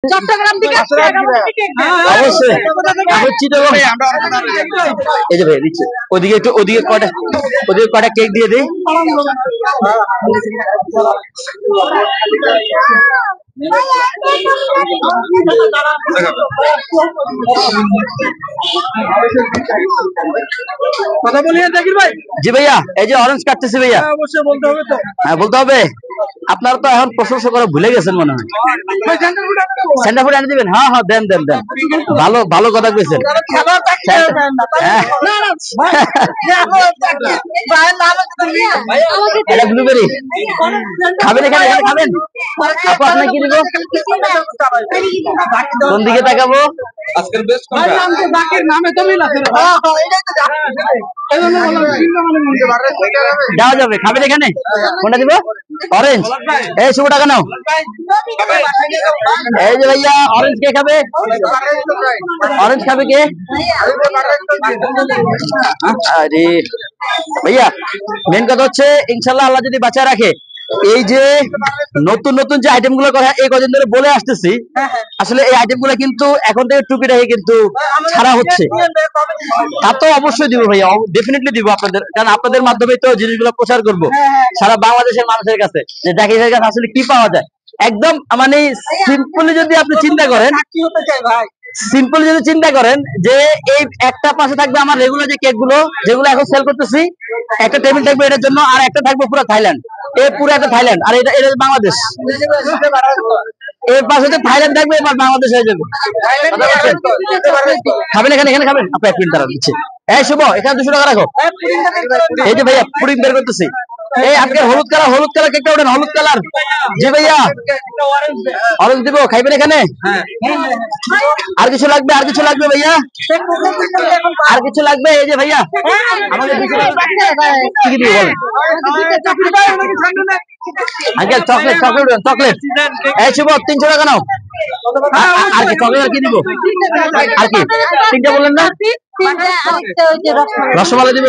চট্টগ্রাম থেকে অবশ্যই এই যে ভাই দিচ্ছে ওদিকে একটু ওদিকে কয়টা কেক দিয়ে দিই। কথা বলি জাকির ভাই। জি ভাইয়া, এই যে অরেঞ্জ কাটতেছি ভাইয়া। অবশ্যই বলতে হবে তো। হ্যাঁ বলতে হবে। আপনারা তো এখন প্রশংসা করে ভুলে গেছেন মনে হয়। সেন্টার ফুড এনে দিবেন? হ্যাঁ হ্যাঁ দেন দেন দেন, ভালো ভালো কথা কইছেন। এটা ব্লুবেরি খাবেন? এখানে এখানে খাবেন? আপু আপনার কি দিব? কোন দিকে তাকাবো? আজকের বেস্ট কোনটা? বাকির নামে তো মিল আছে। দেওয়া যাবে, খাবেন এখানে? কোনটা দিব? অরেঞ্জ। এই শুভ টাকা নাও। এই যে ভাইয়া অরেঞ্জ কে খাবে? অরেঞ্জ খাবে কে? আরে ভাইয়া মেন কথা হচ্ছে ইনশাল্লাহ আল্লাহ যদি বাঁচায় রাখে, এই যে নতুন নতুন যে আইটেম গুলো কথা এই কদিন ধরে বলে আসতেছি, আসলে এই আইটেম গুলো কিন্তু এখন থেকে টুকিটাকি কিন্তু ছাড়া হচ্ছে। তা তো অবশ্যই দিব ভাইয়া, ডেফিনেটলি দিব আপনাদের, কারণ আপনাদের মাধ্যমে তো জিনিসগুলো প্রচার করব সারা বাংলাদেশের মানুষের কাছে, যে দেখে এর কাছে আসলে কি পাওয়া যায়। একদম মানে সিম্পলি যদি আপনি চিন্তা করেন, সিম্পল যদি চিন্তা করেন যে এই একটা পাশে থাকবে আমার রেগুলার যে কেক গুলো যেগুলো এখন সেল করতেছি, একটা টেবিল থাকবে এটার জন্য, আর একটা থাকবে পুরো থাইল্যান্ড, এই পুরো একটা থাইল্যান্ড, আর এটা এটা বাংলাদেশ। এর পাশে থাইল্যান্ড থাকবে, এবার বাংলাদেশ হয়ে যাবে। খাবেন এখানে? এখানে খাবেন? আপনি এক মিনিট দাঁড়ান দিচ্ছি। এই শুভ, এখানে 200 টাকা রাখো। এই যে ভাইয়া পুডিং বের করতেছি। এই আজকে হলুদ কালার কেকটা ওঠেন, হলুদ কালার। জি ভাইয়া অরেঞ্জ দিব, খাইবেন এখানে? আর কিছু লাগবে? আর কিছু লাগবে ভাইয়া? আর কিছু লাগবে? এই যে ভাইয়া আমাদের কি দিব বলেন? Uncle chocolate chocolate chocolate. এই শুভ 300 টাকা নাও। আর কি চকলেট? আর কি দিব? আর কি তিনটা বললেন না? রসমালাই দিব।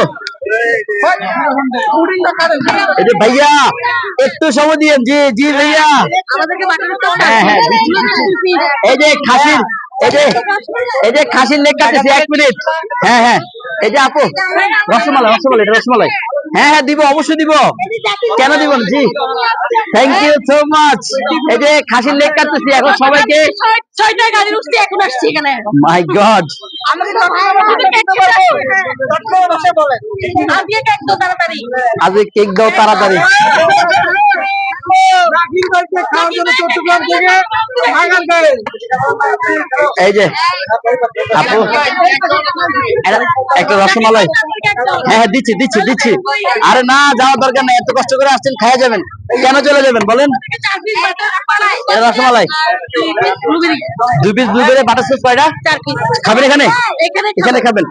এই যে ভাইয়া একটু সময় দিয়েন। জি জি ভাইয়া, হ্যাঁ হ্যাঁ এই যে খাসির, এই যে খাসির লেগ কাটতেছি, 1 মিনিট। হ্যাঁ হ্যাঁ এই যে আপু রসমালাই, এটা রসমালাই। হ্যাঁ হ্যাঁ দিব, অবশ্যই দিব, কেন দিব না। জি থ্যাংক ইউ সো মাচ। এই যে খাসির লেগ কাটতেছি এখন সবাইকে। মাই গড, আজকে কেক দাও তাড়াতাড়ি। এই যে আপু একটা রসমালাই। হ্যাঁ হ্যাঁ দিচ্ছি দিচ্ছি দিচ্ছি। আরে না যাওয়ার দরকার নেই, এত কষ্ট করে আসছেন, খাইয়া যাবেন, কেন চলে যাবেন বলেন? রসমালাই 2 পিস ব্লুবেরি বাটারস্কচ কয়টা খাবেন এখানে? এখানে খাবেন।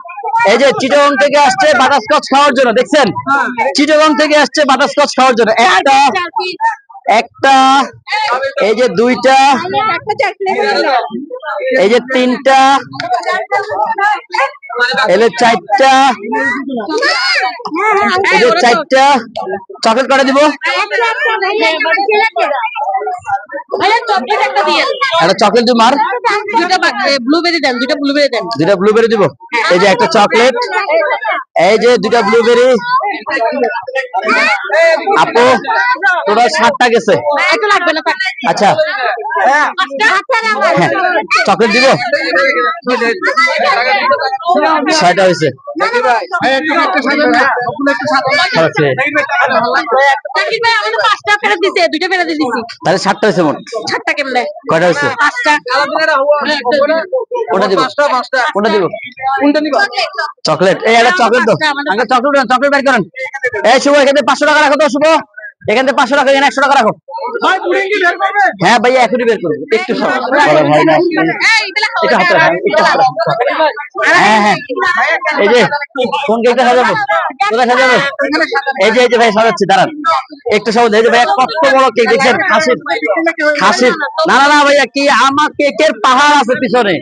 এই যে চিটাগং থেকে আসছে বাটারস্কচ খাওয়ার জন্য, দেখছেন? চিটাগং থেকে আসছে বাটারস্কচ খাওয়ার জন্য। একটা এই যে 2টা, এই যে 3টা, এলে 4টা, এই যে 4টা। চকলেট কটা দিব? একটা চকলেট দিব। আর ব্লুবেরি দেন, 2টা ব্লুবেরি দেন। 2টা ব্লুবেরি দিব। এই যে একটা চকলেট, এই যে 2টা ব্লুবেরি। আপু টোটাল 7টা গেছে। আচ্ছা চকলেট দিব। 6টা হয়েছে। তাহলে 7টা হয়েছে মোট। কয়টা হয়েছে? কোনটা দিব? কোনটা দিব? চকলেট। এই একটা চকলেট দাও। আগে চকলেট চকলেট বের করেন। এই শুভ এখানে 500 টাকা রাখো তো। শুভ এখান থেকে 500 টাকা, এখানে 100 টাকা রাখো। হ্যাঁ ভাইয়া এখনই বের করবো, একটু সময় ভাই না, একটু হাতে রাখো, একটু হাতে রাখো। হ্যাঁ হ্যাঁ এই যে কোন কেকটা সাজাবো? কোথায় সাজাবো? এই যে ভাই সাজাচ্ছি, দাঁড়ান একটু সময়। এই যে ভাইয়া কত বড় কেক দেখছেন, খাসির। না না না ভাইয়া, কি আমার কেকের পাহাড় আছে পিছনে।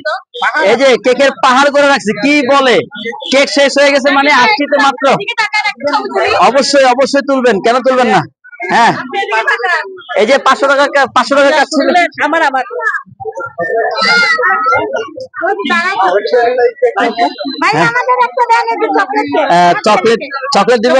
এই যে কেকের পাহাড় করে রাখছি, কি বলে কেক শেষ হয়ে গেছে মানে আসছি তো মাত্র। অবশ্যই অবশ্যই তুলবেন, কেন তুলবেন না? হ্যাঁ এই যে 500 টাকা কাজ ছিল আমার আমার ভাই আমাদের একটা দেন চকলেট চকলেট দিব